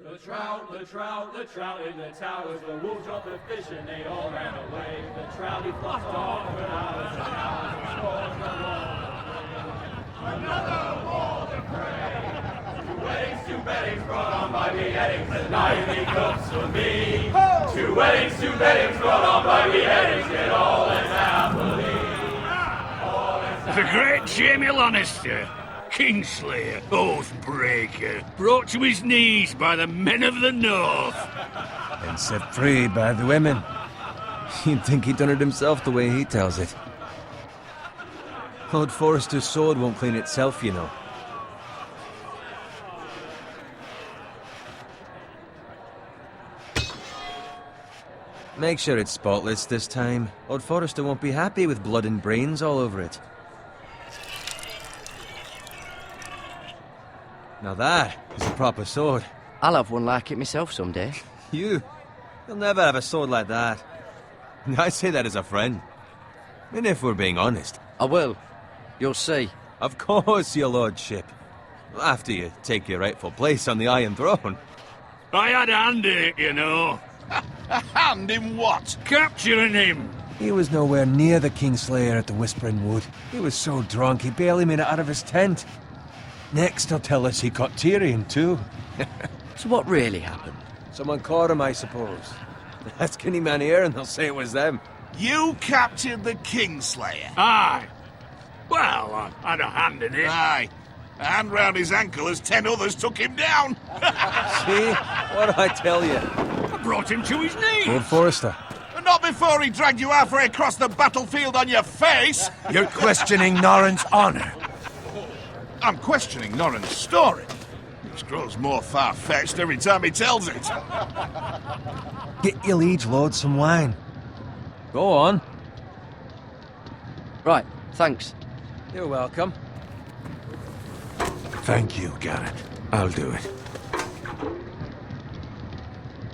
The trout in the towers, the wolves dropped the fish and they all ran away. The trout he flopped off for hours and hours and scores the wall. Another wall to pray. Two weddings brought on by beheadings, and night he cooks for me. Two weddings brought on by beheadings, yet all is happily. The great Jamie Lannister, Kingslayer, Oathbreaker, brought to his knees by the men of the North. And set free by the women. You'd think he'd done it himself the way he tells it. Lord Forrester's sword won't clean itself, you know. Make sure it's spotless this time. Lord Forrester won't be happy with blood and brains all over it. Now that is a proper sword. I'll have one like it myself someday. You'll never have a sword like that. I say that as a friend. And if we're being honest. I will. You'll see. Of course, your lordship. After you take your rightful place on the Iron Throne. I had a hand in it, you know. A hand in what? Capturing him. He was nowhere near the Kingslayer at the Whispering Wood. He was so drunk he barely made it out of his tent. Next he'll tell us he caught Tyrion too. So what really happened? Someone caught him, I suppose. Ask any man here and they'll say it was them. You captured the Kingslayer? Aye. Well, I had a hand in it. Aye. A hand round his ankle as 10 others took him down. See? What'd I tell you? I brought him to his knees. Lord Forrester. Not before he dragged you halfway across the battlefield on your face. You're questioning Norrin's honor. I'm questioning Norrin's story. It grows more far-fetched every time he tells it. Get your liege lord some wine. Go on. Right, thanks. You're welcome. Thank you, Garrett. I'll do it.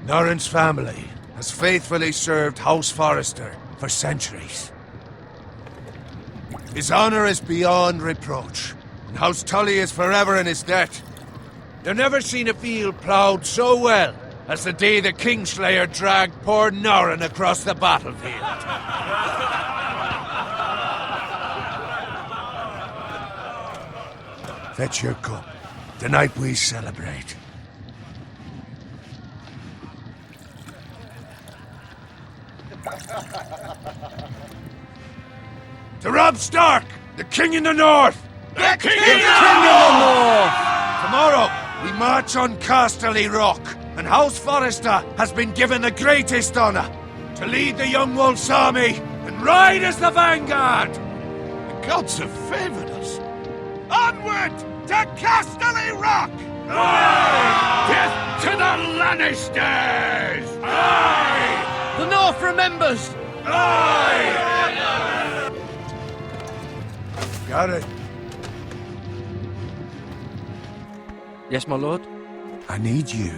Norrin's family has faithfully served House Forrester for centuries. His honor is beyond reproach, and House Tully is forever in his debt. You've never seen a field ploughed so well as the day the Kingslayer dragged poor Norrin across the battlefield. Fetch your cup. Tonight we celebrate. To Robb Stark, the King in the North! The King in the North! Tomorrow, we march on Casterly Rock, and House Forrester has been given the greatest honor to lead the Young Wolf's army and ride as the vanguard! The gods have favored us. Onward to Casterly Rock! Death to the Lannisters! Aye! The North remembers! Aye! Got it. Yes, my lord? I need you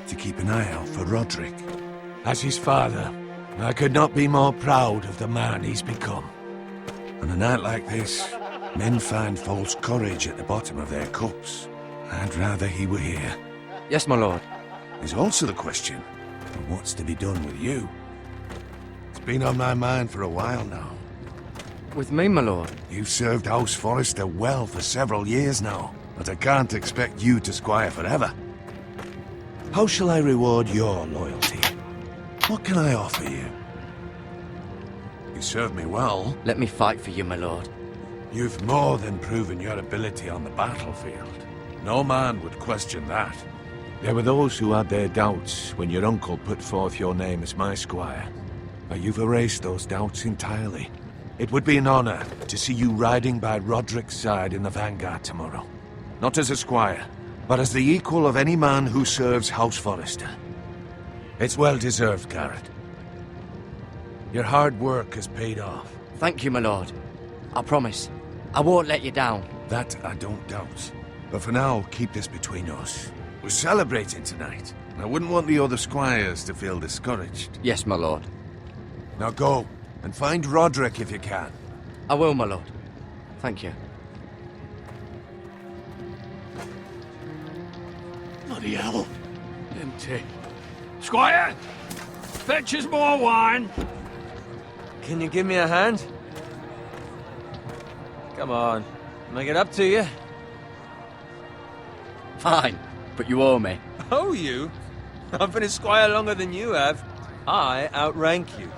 to keep an eye out for Roderick. As his father, I could not be more proud of the man he's become. On a night like this, men find false courage at the bottom of their cups. I'd rather he were here. Yes, my lord. There's also the question of what's to be done with you. It's been on my mind for a while now. With me, my lord? You've served House Forrester well for several years now, but I can't expect you to squire forever. How shall I reward your loyalty? What can I offer you? You served me well. Let me fight for you, my lord. You've more than proven your ability on the battlefield. No man would question that. There were those who had their doubts when your uncle put forth your name as my squire. But you've erased those doubts entirely. It would be an honor to see you riding by Roderick's side in the vanguard tomorrow. Not as a squire, but as the equal of any man who serves House Forrester. It's well deserved, Garrett. Your hard work has paid off. Thank you, my lord. I promise. I won't let you down. That I don't doubt. But for now, keep this between us. We're celebrating tonight. I wouldn't want the other squires to feel discouraged. Yes, my lord. Now go, and find Roderick if you can. I will, my lord. Thank you. Bloody hell. Empty. Squire! Fetch us more wine! Can you give me a hand? Come on. Make it up to you. Fine, but you owe me. Oh, you? I've been a squire longer than you have. I outrank you.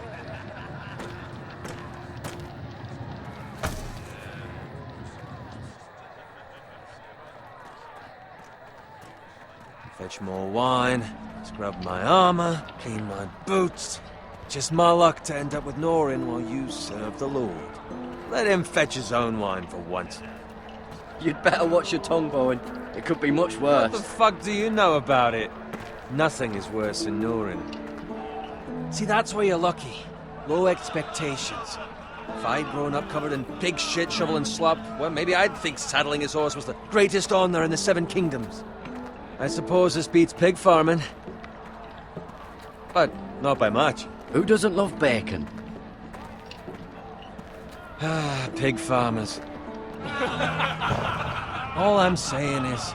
Fetch more wine, scrub my armor, clean my boots. Just my luck to end up with Norin while you serve the Lord. Let him fetch his own wine for once. You'd better watch your tongue, Bowen. It could be much What worse. the fuck do you know about it? Nothing is worse than Norin. See, that's where you're lucky. Low expectations. If I'd grown up covered in pig shit, shovel and slop, well, maybe I'd think saddling his horse was the greatest honor in the Seven Kingdoms. I suppose this beats pig farming. But not by much. Who doesn't love bacon? Ah, pig farmers. All I'm saying is,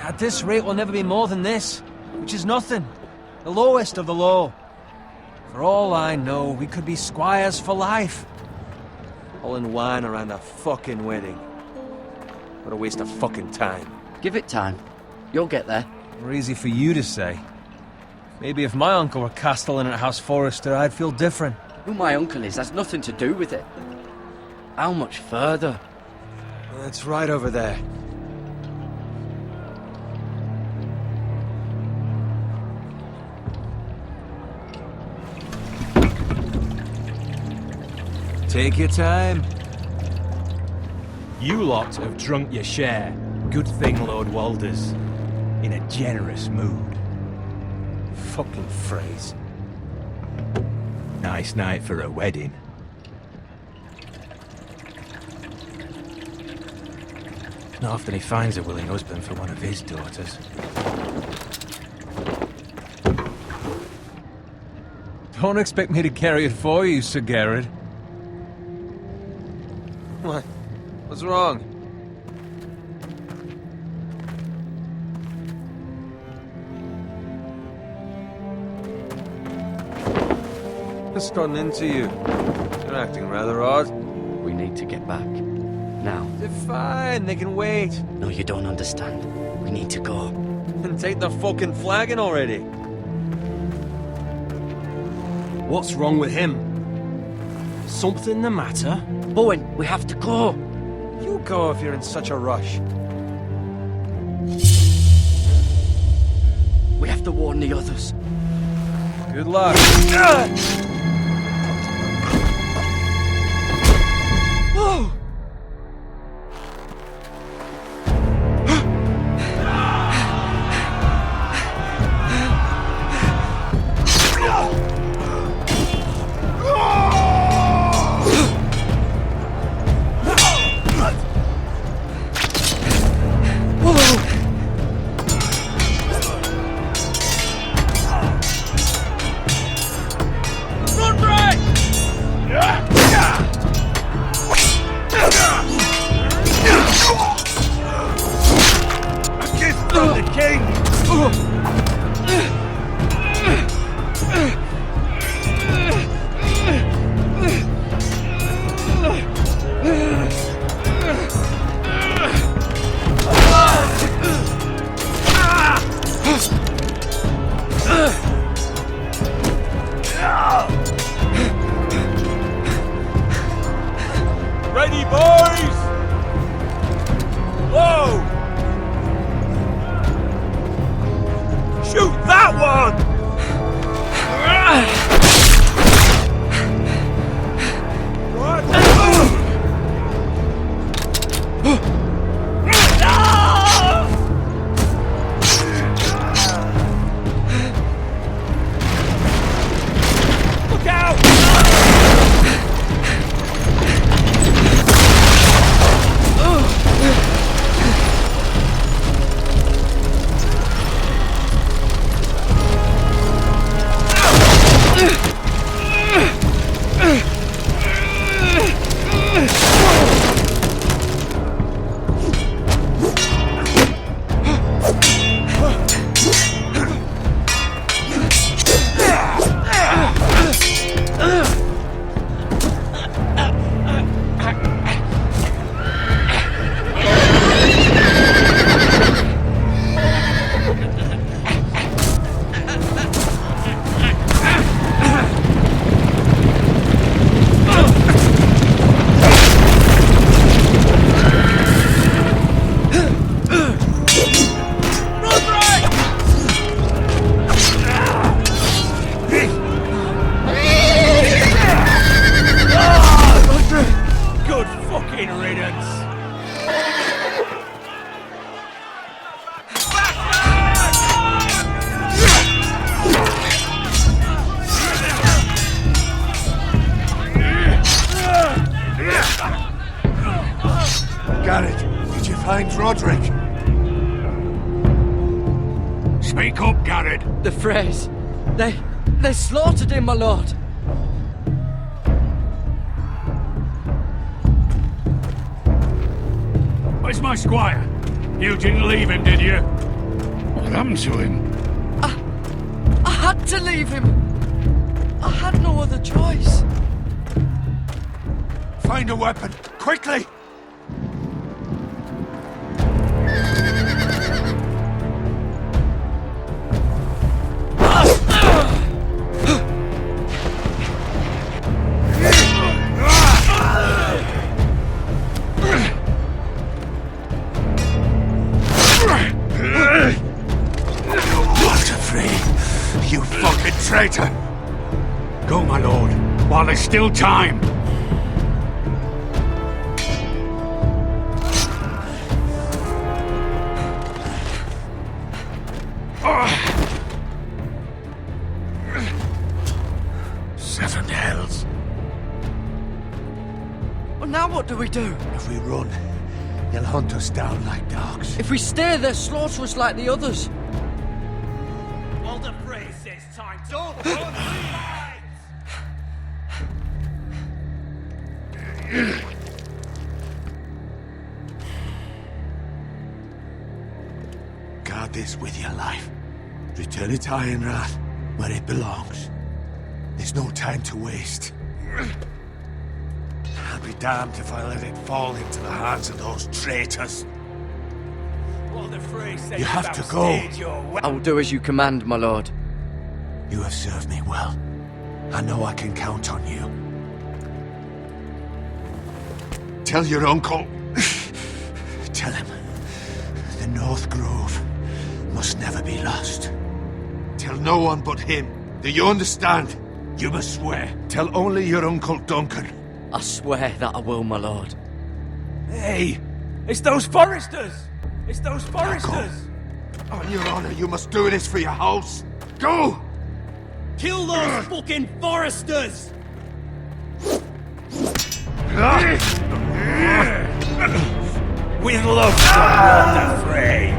at this rate we'll never be more than this, which is nothing. The lowest of the low. For all I know, we could be squires for life. All in wine around a fucking wedding. What a waste of fucking time. Give it time. You'll get there. More easy for you to say. Maybe if my uncle were castellan at House Forrester, I'd feel different. Who my uncle is has nothing to do with it. How much further? It's right over there. Take your time. You lot have drunk your share. Good thing Lord Walder's in a generous mood. Fucking phrase. Nice night for a wedding. Not often he finds a willing husband for one of his daughters. Don't expect me to carry it for you, Sir Garrett. What? What's wrong? What's gotten into you? You're acting rather odd. We need to get back. Now. They're fine, they can wait. No, you don't understand. We need to go. And take the fucking flagon already. What's wrong with him? Something the matter? Bowen, we have to go. You go if you're in such a rush. We have to warn the others. Good luck. Whoa! Ready, boys! Whoa! Shoot that one! Look out! find Roderick. Speak up, Garrett. The Freys. They slaughtered him, my lord. Where's my squire? You didn't leave him, did you? What happened to him? I had to leave him. I had no other choice. Find a weapon, quickly! Walter Frey, you fucking traitor! Go, my lord, while there's still time. Seven hells. Well, now what do we do? If we run, they'll hunt us down like dogs. If we stay, they'll slaughter us like the others. Walder Frey says time. Don't run, Guard this with your life. Return it to Ironrath, where it belongs. There's no time to waste. I'll be damned if I let it fall into the hands of those traitors. Walder Frey says You have to go. I will do as you command, my lord. You have served me well. I know I can count on you. Tell your uncle. Tell him. The North Grove must never be lost. Tell no one but him. Do you understand? You must swear. Tell only your Uncle Duncan. I swear that I will, my lord. Hey! It's those foresters! It's those foresters! On your honor, you must do this for your house. Go! Kill those fucking foresters! With love, Walter Frey!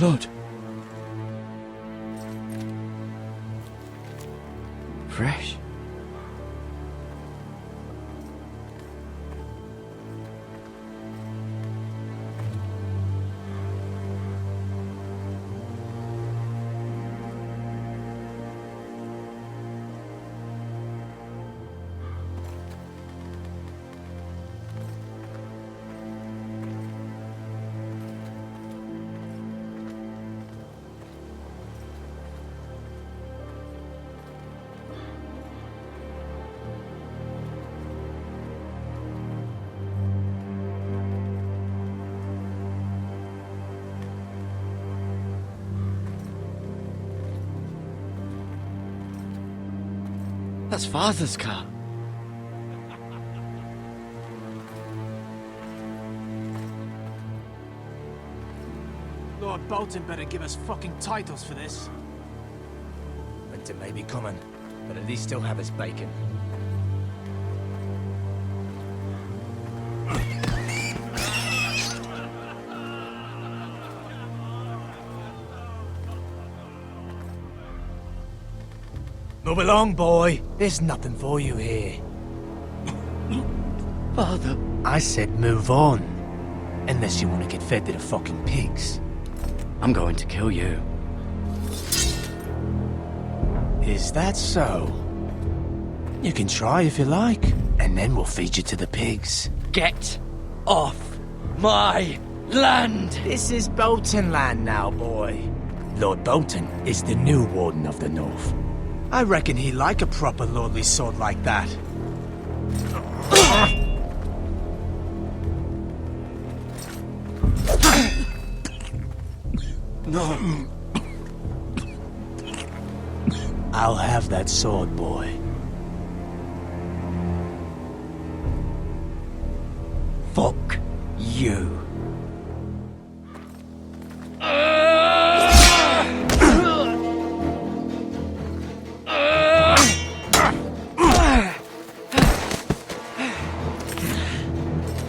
Lord. Fresh. That's Father's car. Lord Bolton better give us fucking titles for this. Winter may be coming, but at least he'll have his bacon. Move along, boy. There's nothing for you here. Father, I said move on. Unless you want to get fed to the fucking pigs. I'm going to kill you. Is that so? You can try if you like, and then we'll feed you to the pigs. Get off my land! This is Bolton land now, boy. Lord Bolton is the new Warden of the North. I reckon he'd like a proper lordly sword like that. No. I'll have that sword, boy. Fuck you.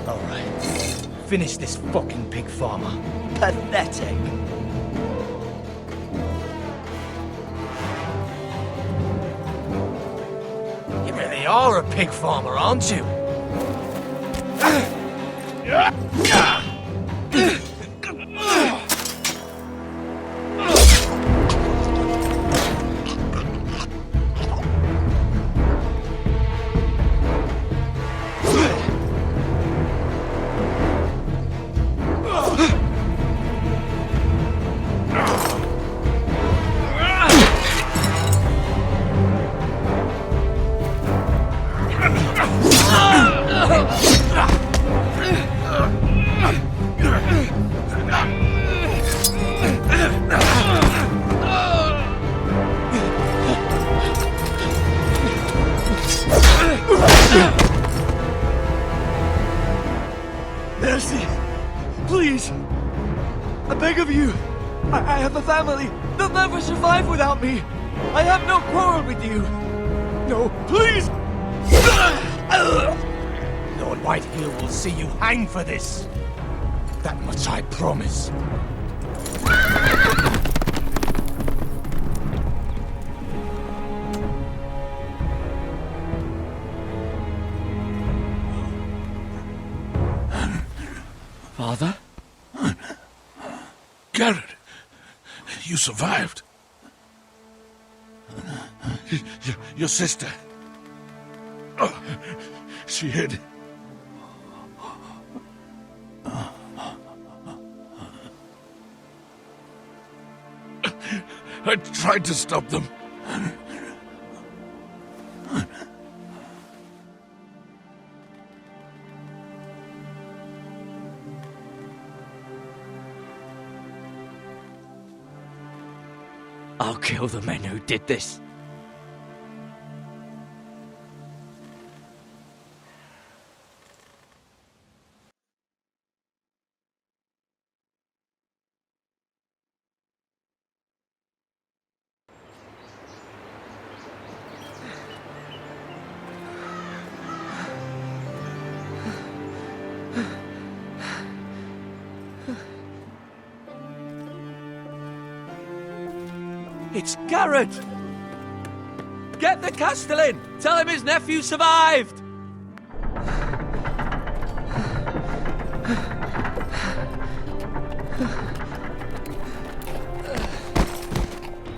Alright. Finish this fucking pig farmer. Pathetic. You really are a pig farmer, aren't you? Mercy! Please! I beg of you! I have a family! They'll never survive without me! I have no quarrel with you! No, please! Lord Whitehill will see you hang for this. That much I promise. Father? Garrett, you survived. Your sister. Oh, she hid. I tried to stop them. I'll kill the men who did this. It's Garrett! Get the Castellan! Tell him his nephew survived!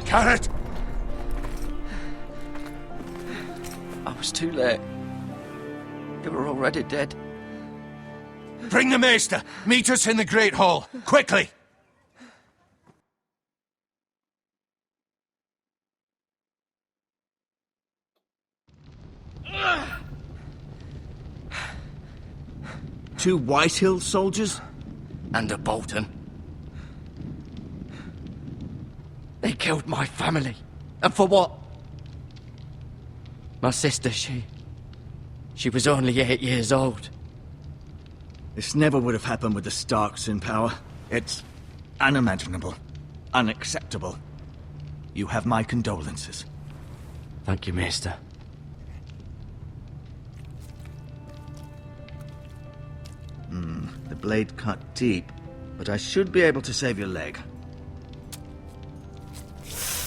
Garrett! I was too late. They were already dead. Bring the Maester! Meet us in the Great Hall! Quickly! Two Whitehill soldiers? And a Bolton. They killed my family. And for what? My sister, she was only 8 years old. This never would have happened with the Starks in power. It's unimaginable. Unacceptable. You have my condolences. Thank you, Maester. The blade cut deep, but I should be able to save your leg.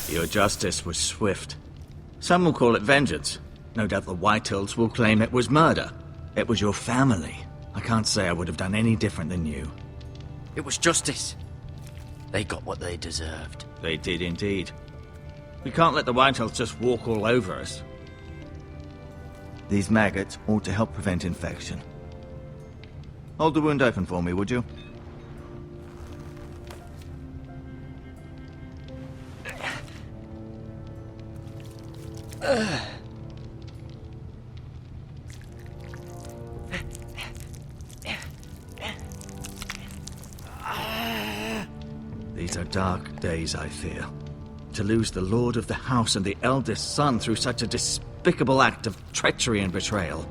Your justice was swift. Some will call it vengeance. No doubt the Whitehills will claim it was murder. It was your family. I can't say I would have done any different than you. It was justice. They got what they deserved. They did indeed. We can't let the Whitehills just walk all over us. These maggots ought to help prevent infection. Hold the wound open for me, would you? These are dark days, I fear. To lose the lord of the house and the eldest son through such a despicable act of treachery and betrayal.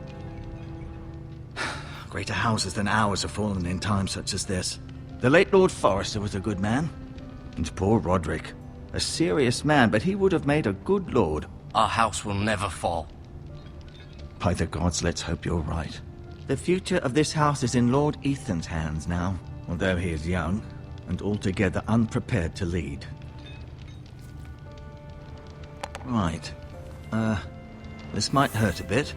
Greater houses than ours have fallen in times such as this. The late Lord Forrester was a good man. And poor Roderick. A serious man, but he would have made a good lord. Our house will never fall. By the gods, let's hope you're right. The future of this house is in Lord Ethan's hands now, although he is young and altogether unprepared to lead. Right. This might hurt a bit.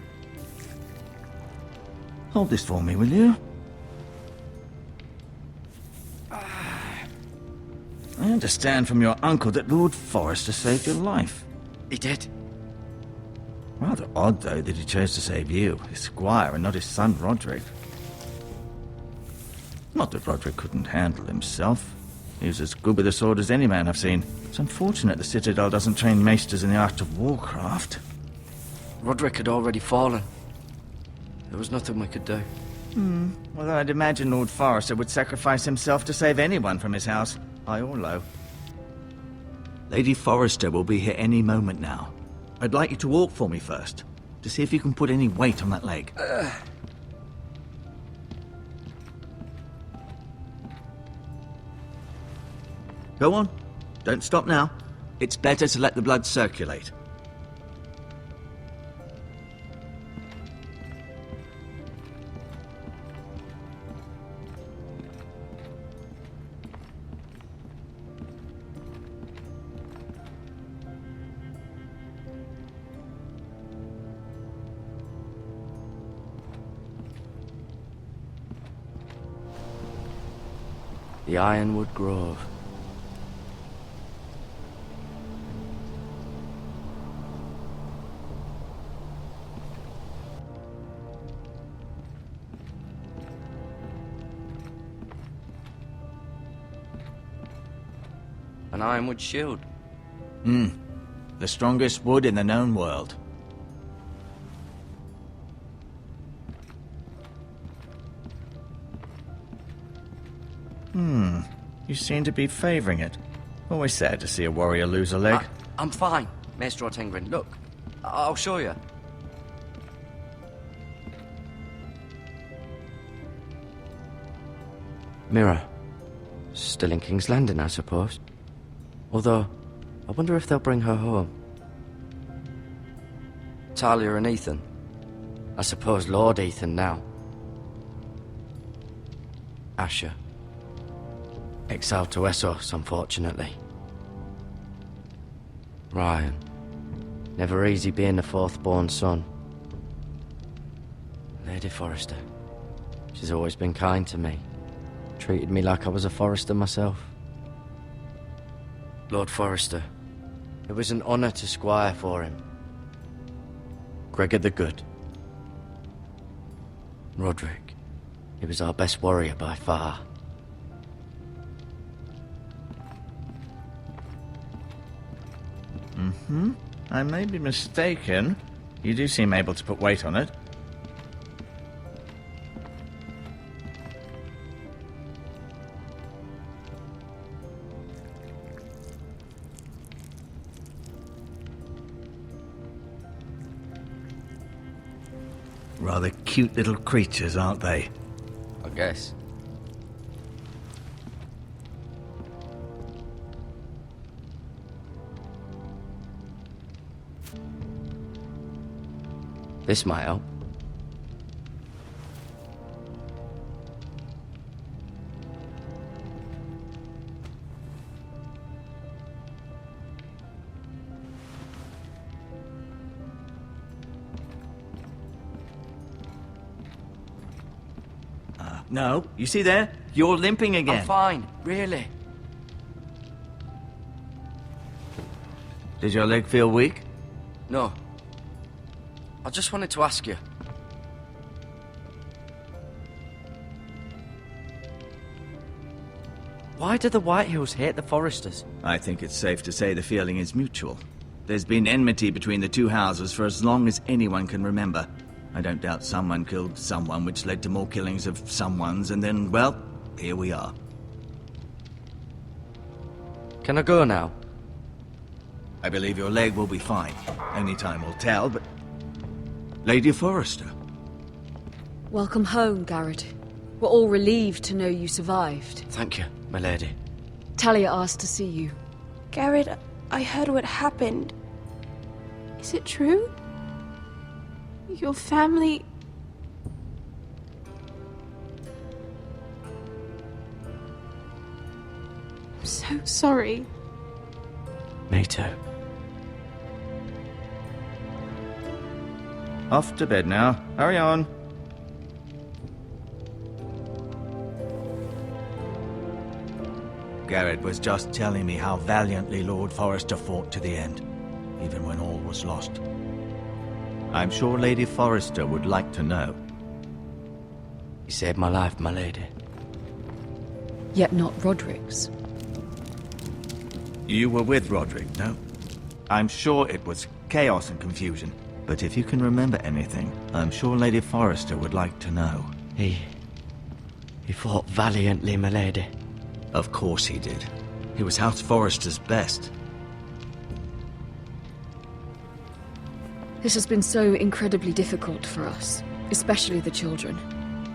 Hold this for me, will you? I understand from your uncle that Lord Forrester saved your life. He did. Rather odd, though, that he chose to save you, his squire, and not his son Roderick. Not that Roderick couldn't handle himself. He was as good with a sword as any man I've seen. It's unfortunate the Citadel doesn't train maesters in the art of warcraft. Roderick had already fallen. There was nothing we could do. Well, I'd imagine Lord Forrester would sacrifice himself to save anyone from his house, high or low. Lady Forrester will be here any moment now. I'd like you to walk for me first, to see if you can put any weight on that leg. Go on. Don't stop now. It's better to let the blood circulate. The Ironwood Grove. An ironwood shield. The strongest wood in the known world. You seem to be favoring it. Always sad to see a warrior lose a leg. I'm fine, Maester Ortengrin. Look, I'll show you. Mira. Still in King's Landing, I suppose. Although, I wonder if they'll bring her home. Talia and Ethan. I suppose Lord Ethan now. Asher. Exiled to Essos, unfortunately. Ryan. Never easy being the fourth-born son. Lady Forrester. She's always been kind to me. Treated me like I was a Forrester myself. Lord Forrester. It was an honor to squire for him. Gregor the Good. Roderick. He was our best warrior by far. I may be mistaken. You do seem able to put weight on it. Rather cute little creatures, aren't they? I guess. This might help. No, you see there? You're limping again. I'm fine, really. Did your leg feel weak? No. I just wanted to ask you. Why do the Whitehills hate the Forresters? I think it's safe to say the feeling is mutual. There's been enmity between the two houses for as long as anyone can remember. I don't doubt someone killed someone, which led to more killings of someones, and then, well, here we are. Can I go now? I believe your leg will be fine. Only time will tell, but... Lady Forrester. Welcome home, Garrett. We're all relieved to know you survived. Thank you, my lady. Talia asked to see you. Garrett, I heard what happened. Is it true? Your family... I'm so sorry. Me too. Off to bed now. Hurry on. Garrett was just telling me how valiantly Lord Forrester fought to the end, even when all was lost. I'm sure Lady Forrester would like to know. You saved my life, my lady. Yet not Roderick's. You were with Roderick, no? I'm sure it was chaos and confusion. But if you can remember anything, I'm sure Lady Forrester would like to know. He fought valiantly, my lady. Of course he did. He was House Forrester's best. This has been so incredibly difficult for us, especially the children.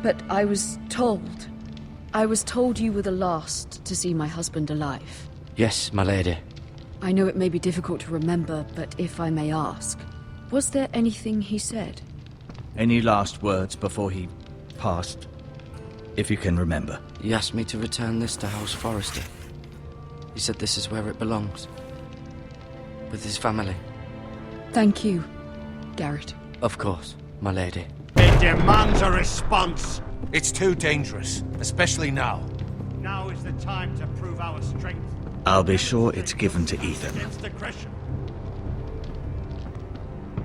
But I was told you were the last to see my husband alive. Yes, my lady. I know it may be difficult to remember, but if I may ask, was there anything he said? Any last words before he passed? If you can remember. He asked me to return this to House Forrester. He said this is where it belongs. With his family. Thank you, Garrett. Of course, my lady. It demands a response. It's too dangerous, especially now. Now is the time to prove our strength. I'll be sure it's given to Ethan. Against aggression.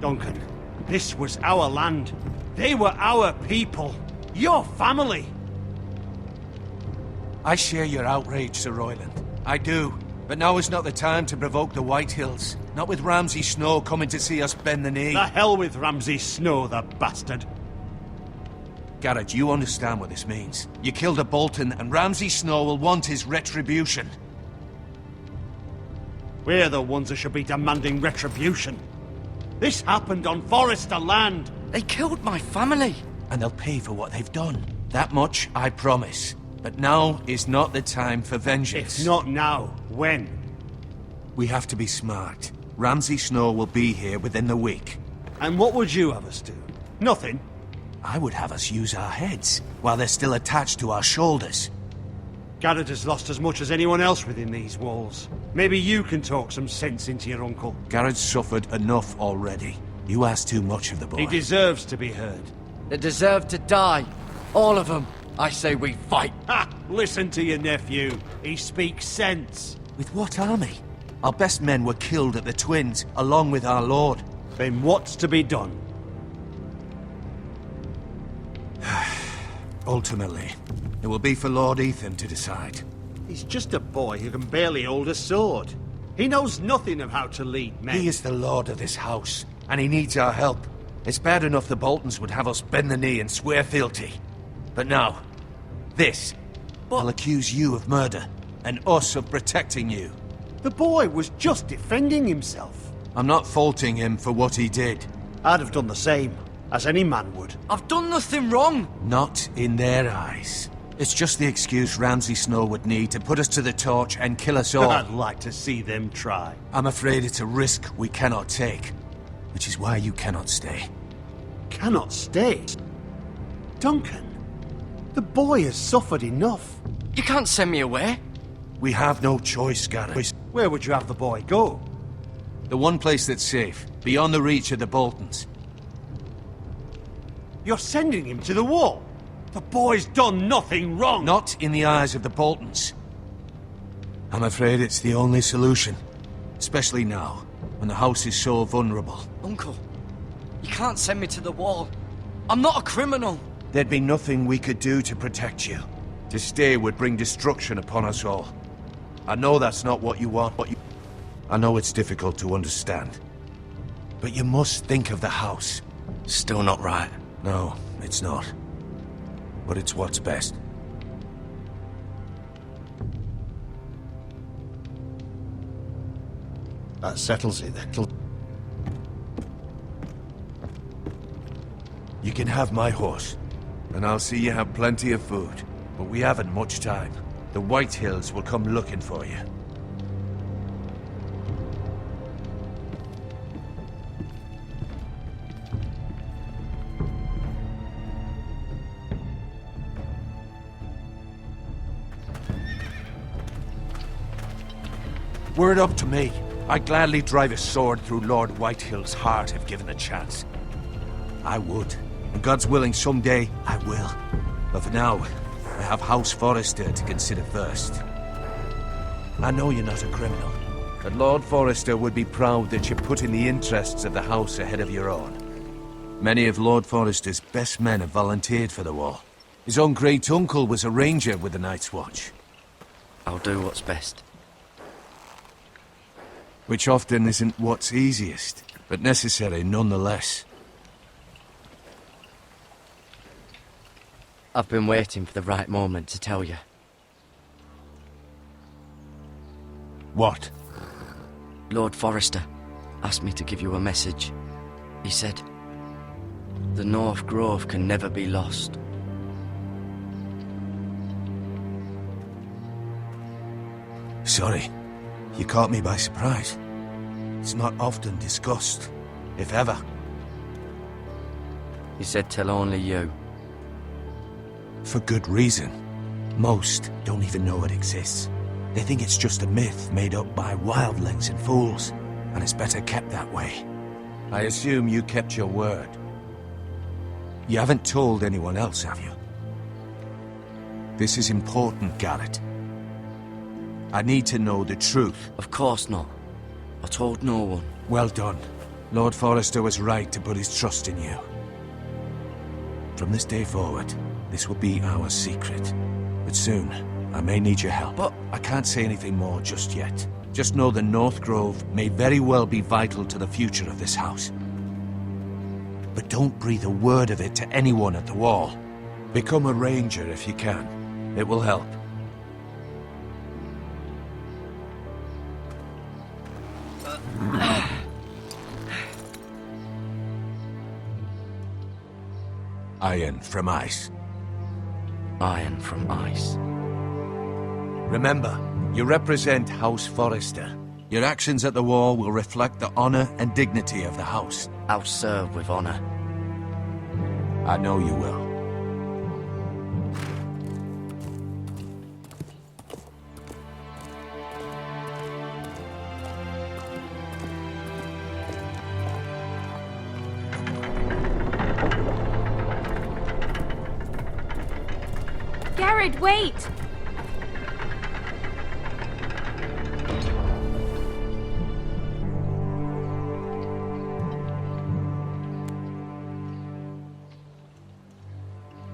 Duncan, this was our land. They were our people. Your family. I share your outrage, Sir Royland. I do. But now is not the time to provoke the Whitehills. Not with Ramsay Snow coming to see us bend the knee. The hell with Ramsay Snow, the bastard. Garrett, you understand what this means. You killed a Bolton, and Ramsay Snow will want his retribution. We're the ones that should be demanding retribution. This happened on Forrester land. They killed my family. And they'll pay for what they've done. That much, I promise. But now is not the time for vengeance. If not now, when? We have to be smart. Ramsay Snow will be here within the week. And what would you have us do? Nothing. I would have us use our heads, while they're still attached to our shoulders. Garrett has lost as much as anyone else within these walls. Maybe you can talk some sense into your uncle. Garrett's suffered enough already. You ask too much of the boy. He deserves to be heard. They deserve to die. All of them. I say we fight. Ha! Listen to your nephew. He speaks sense. With what army? Our best men were killed at the Twins, along with our lord. Then what's to be done? Ultimately, it will be for Lord Ethan to decide. He's just a boy who can barely hold a sword. He knows nothing of how to lead men. He is the lord of this house, and he needs our help. It's bad enough the Boltons would have us bend the knee and swear fealty. But now, this. I'll accuse you of murder, and us of protecting you. The boy was just defending himself. I'm not faulting him for what he did. I'd have done the same. as any man would. I've done nothing wrong. Not in their eyes. It's just the excuse Ramsay Snow would need to put us to the torch and kill us all. I'd like to see them try. I'm afraid it's a risk we cannot take, which is why you cannot stay. Cannot stay? Duncan, the boy has suffered enough. You can't send me away. We have no choice, Gareth. Where would you have the boy go? The one place that's safe, beyond the reach of the Boltons. You're sending him to the wall? The boy's done nothing wrong! Not in the eyes of the Boltons. I'm afraid it's the only solution. Especially now, when the house is so vulnerable. Uncle, you can't send me to the wall. I'm not a criminal. There'd be nothing we could do to protect you. To stay would bring destruction upon us all. I know that's not what you want, I know it's difficult to understand. But you must think of the house. Still not right. No, it's not. But it's what's best. That settles it then. You can have my horse, and I'll see you have plenty of food. But we haven't much time. The White Hills will come looking for you. Were it up to me, I'd gladly drive a sword through Lord Whitehill's heart if given the chance. I would. And God's willing, someday I will. But for now, I have House Forrester to consider first. I know you're not a criminal, but Lord Forrester would be proud that you're putting the interests of the house ahead of your own. Many of Lord Forrester's best men have volunteered for the wall. His own great uncle was a ranger with the Night's Watch. I'll do what's best. Which often isn't what's easiest, but necessary nonetheless. I've been waiting for the right moment to tell you. What? Lord Forrester asked me to give you a message. He said, the North Grove can never be lost. Sorry, you caught me by surprise. It's not often discussed, if ever. He said tell only you. For good reason. Most don't even know it exists. They think it's just a myth made up by wildlings and fools, and it's better kept that way. I assume you kept your word. You haven't told anyone else, have you? This is important, Garrett. I need to know the truth. Of course not. I told no one. Well done. Lord Forrester was right to put his trust in you. From this day forward, this will be our secret. But soon, I may need your help. But I can't say anything more just yet. Just know the North Grove may very well be vital to the future of this house. But don't breathe a word of it to anyone at the wall. Become a ranger if you can. It will help. Iron from ice. Iron from ice. Remember, you represent House Forrester. Your actions at the wall will reflect the honor and dignity of the house. I'll serve with honor. I know you will. Garrett, wait!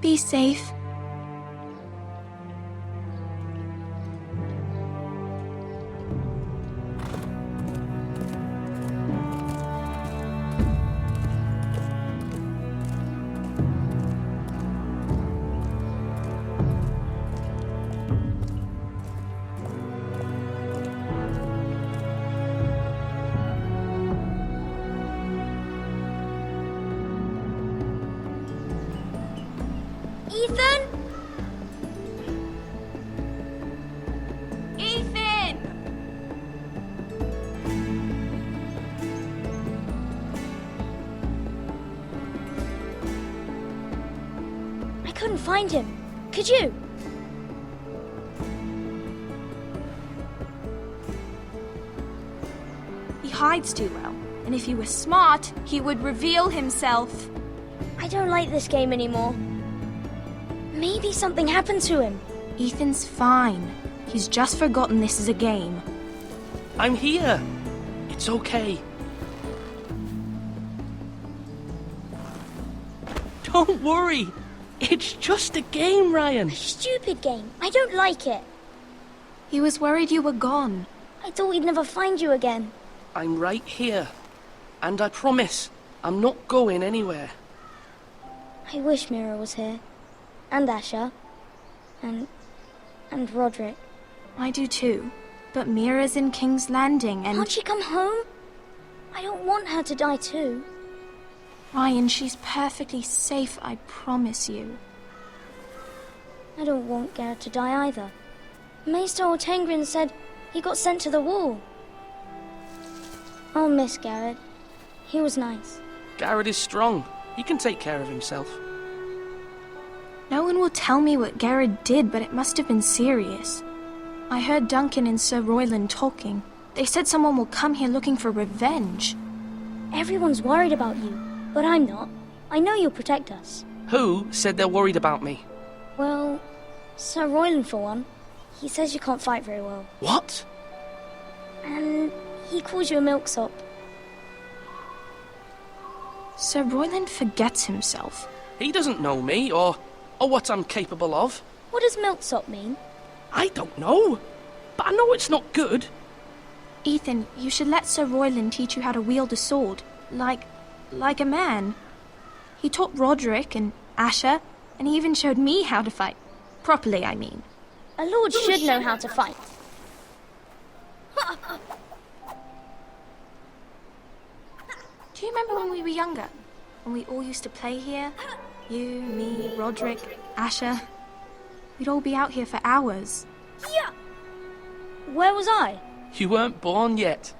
Be safe. Ethan? Ethan! I couldn't find him. Could you? He hides too well, and if he were smart, he would reveal himself. I don't like this game anymore. Maybe something happened to him. Ethan's fine. He's just forgotten this is a game. I'm here. It's okay. Don't worry. It's just a game, Ryan. Stupid game. I don't like it. He was worried you were gone. I thought we'd never find you again. I'm right here. And I promise, I'm not going anywhere. I wish Mira was here. And Asher. And Roderick. I do too. But Mira's in King's Landing and... Can't she come home? I don't want her to die too. Ryan, she's perfectly safe, I promise you. I don't want Garrett to die either. Maester Ortengrin said he got sent to the wall. I'll miss Garrett. He was nice. Garrett is strong. He can take care of himself. No one will tell me what Garrett did, but it must have been serious. I heard Duncan and Sir Royland talking. They said someone will come here looking for revenge. Everyone's worried about you, but I'm not. I know you'll protect us. Who said they're worried about me? Well, Sir Royland for one. He says you can't fight very well. What? And he calls you a milksop. Sir Royland forgets himself. He doesn't know me, or what I'm capable of. What does milksop mean? I don't know, but I know it's not good. Ethan, you should let Sir Royland teach you how to wield a sword, like a man. He taught Roderick and Asher, and he even showed me how to fight. Properly, I mean. A lord should know how to fight. Do you remember when we were younger? When we all used to play here? You, me, Roderick, Asher. We'd all be out here for hours. Yeah. Where was I? You weren't born yet.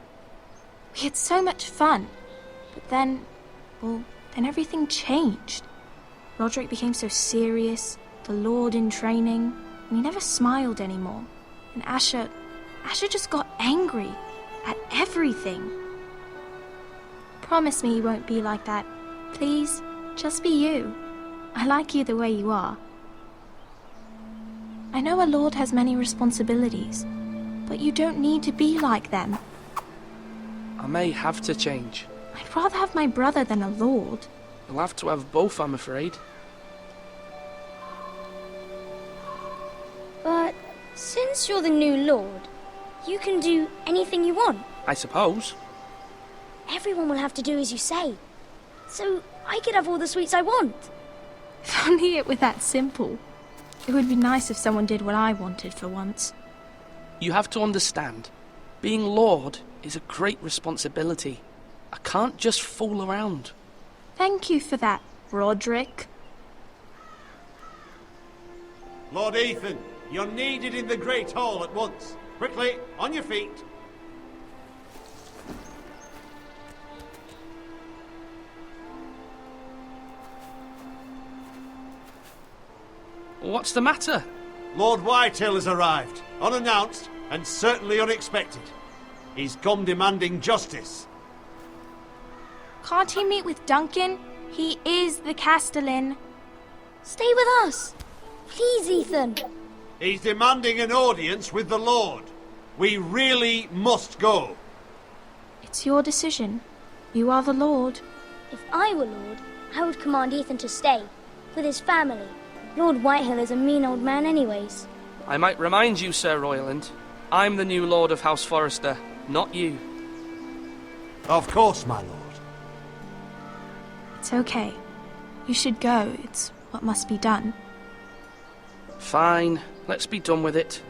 We had so much fun. But then everything changed. Roderick became so serious, the Lord in training, and he never smiled anymore. And Asher just got angry at everything. Promise me you won't be like that. Please, just be you. I like you the way you are. I know a lord has many responsibilities, but you don't need to be like them. I may have to change. I'd rather have my brother than a lord. You'll have to have both, I'm afraid. But since you're the new lord, you can do anything you want. I suppose. Everyone will have to do as you say. So I could have all the sweets I want. If only it were that simple. It would be nice if someone did what I wanted for once. You have to understand, being Lord is a great responsibility. I can't just fool around. Thank you for that, Roderick. Lord Ethan, you're needed in the Great Hall at once. Quickly, on your feet. What's the matter? Lord Whitehill has arrived, unannounced and certainly unexpected. He's come demanding justice. Can't he meet with Duncan? He is the Castellan. Stay with us. Please, Ethan. He's demanding an audience with the Lord. We really must go. It's your decision. You are the Lord. If I were Lord, I would command Ethan to stay, with his family. Lord Whitehill is a mean old man anyways. I might remind you, Sir Royland, I'm the new Lord of House Forrester, not you. Of course, my lord. It's okay. You should go. It's what must be done. Fine, let's be done with it.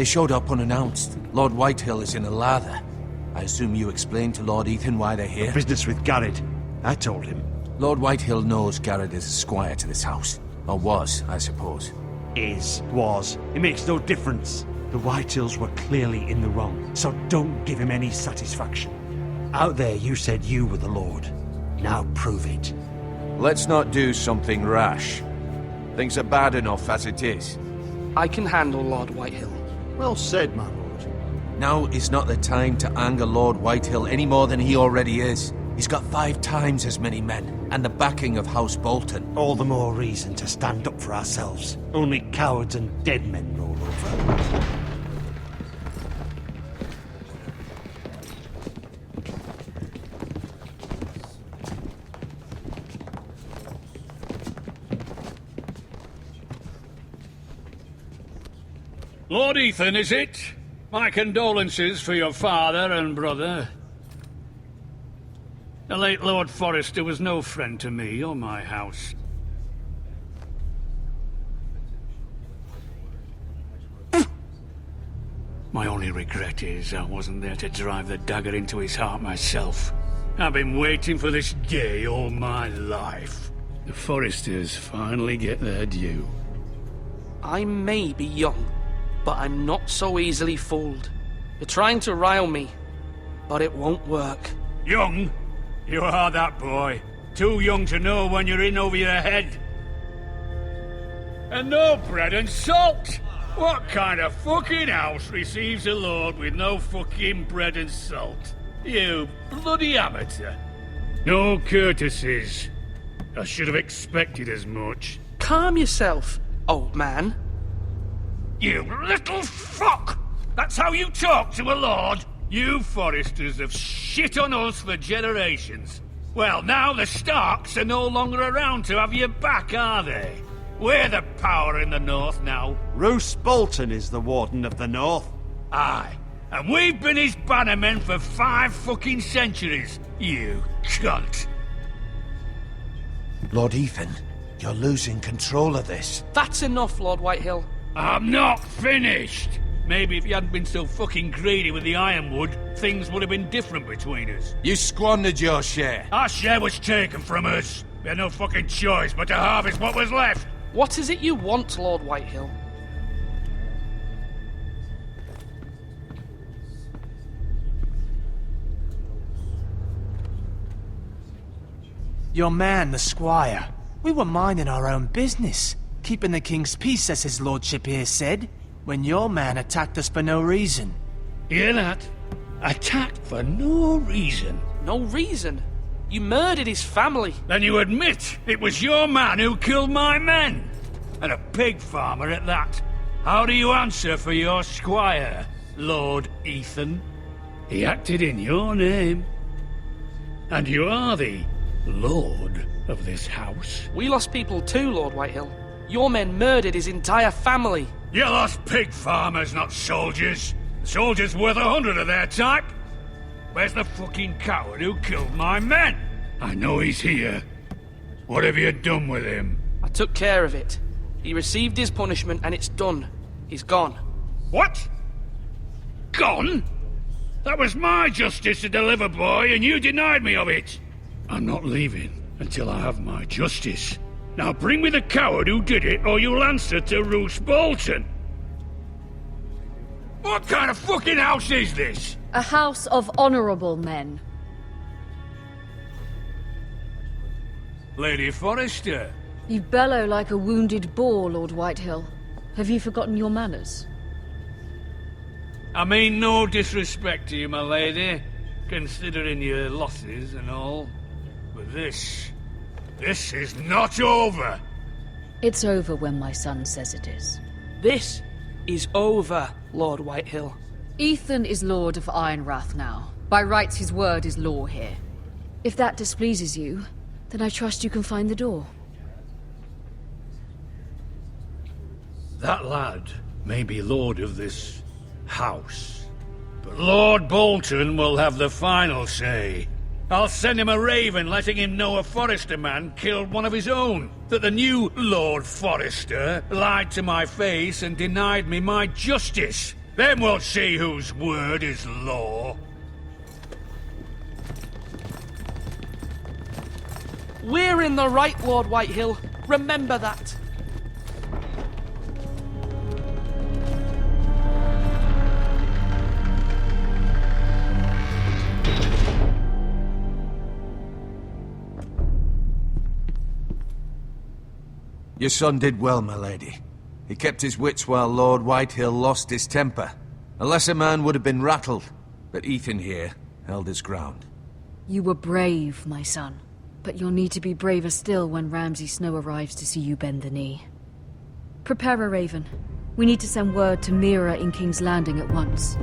They showed up unannounced. Lord Whitehill is in a lather. I assume you explained to Lord Ethan why they're here? Business with Garrett. I told him. Lord Whitehill knows Garrett is a squire to this house. Or was, I suppose. Was. It makes no difference. The Whitehills were clearly in the wrong, so don't give him any satisfaction. Out there you said you were the Lord. Now prove it. Let's not do something rash. Things are bad enough as it is. I can handle Lord Whitehill. Well said, my lord. Now is not the time to anger Lord Whitehill any more than he already is. He's got 5 times as many men, and the backing of House Bolton. All the more reason to stand up for ourselves. Only cowards and dead men roll over. Lord Ethan, is it? My condolences for your father and brother. The late Lord Forrester was no friend to me or my house. My only regret is I wasn't there to drive the dagger into his heart myself. I've been waiting for this day all my life. The Forresters finally get their due. I may be young, but I'm not so easily fooled. You're trying to rile me, but it won't work. Young? You are that boy. Too young to know when you're in over your head. And no bread and salt! What kind of fucking house receives a lord with no fucking bread and salt? You bloody amateur. No courtesies. I should have expected as much. Calm yourself, old man. You little fuck! That's how you talk to a lord? You Forresters have shit on us for generations. Well, now the Starks are no longer around to have your back, are they? We're the power in the north now. Roose Bolton is the Warden of the North. Aye. And we've been his bannermen for 5 fucking centuries. You cunt. Lord Ethan, you're losing control of this. That's enough, Lord Whitehill. I'm not finished. Maybe if you hadn't been so fucking greedy with the ironwood, things would have been different between us. You squandered your share. Our share was taken from us. We had no fucking choice but to harvest what was left. What is it you want, Lord Whitehill? Your man, the squire. We were minding our own business, keeping the king's peace, as his lordship here said, when your man attacked us for no reason. Hear that? Attacked for no reason. No reason? You murdered his family. Then you admit it was your man who killed my men. And a pig farmer at that. How do you answer for your squire, Lord Ethan? He acted in your name. And you are the lord of this house. We lost people too, Lord Whitehill. Your men murdered his entire family. You lost pig farmers, not soldiers. Soldiers worth 100 of their type. Where's the fucking coward who killed my men? I know he's here. What have you done with him? I took care of it. He received his punishment and it's done. He's gone. What? Gone? That was my justice to deliver, boy, and you denied me of it. I'm not leaving until I have my justice. Now bring me the coward who did it, or you'll answer to Roose Bolton. What kind of fucking house is this? A house of honorable men. Lady Forrester. You bellow like a wounded boar, Lord Whitehill. Have you forgotten your manners? I mean no disrespect to you, my lady, considering your losses and all. But this is not over. It's over when my son says it is. This is over, Lord Whitehill. Ethan is Lord of Ironrath now. By rights, his word is law here. If that displeases you, then I trust you can find the door. That lad may be lord of this house, but Lord Bolton will have the final say. I'll send him a raven letting him know a Forrester man killed one of his own, that the new Lord Forrester lied to my face and denied me my justice. Then we'll see whose word is law. We're in the right, Lord Whitehill. Remember that. Your son did well, my lady. He kept his wits while Lord Whitehill lost his temper. A lesser man would have been rattled, but Ethan here held his ground. You were brave, my son. But you'll need to be braver still when Ramsay Snow arrives to see you bend the knee. Prepare a raven. We need to send word to Mira in King's Landing at once.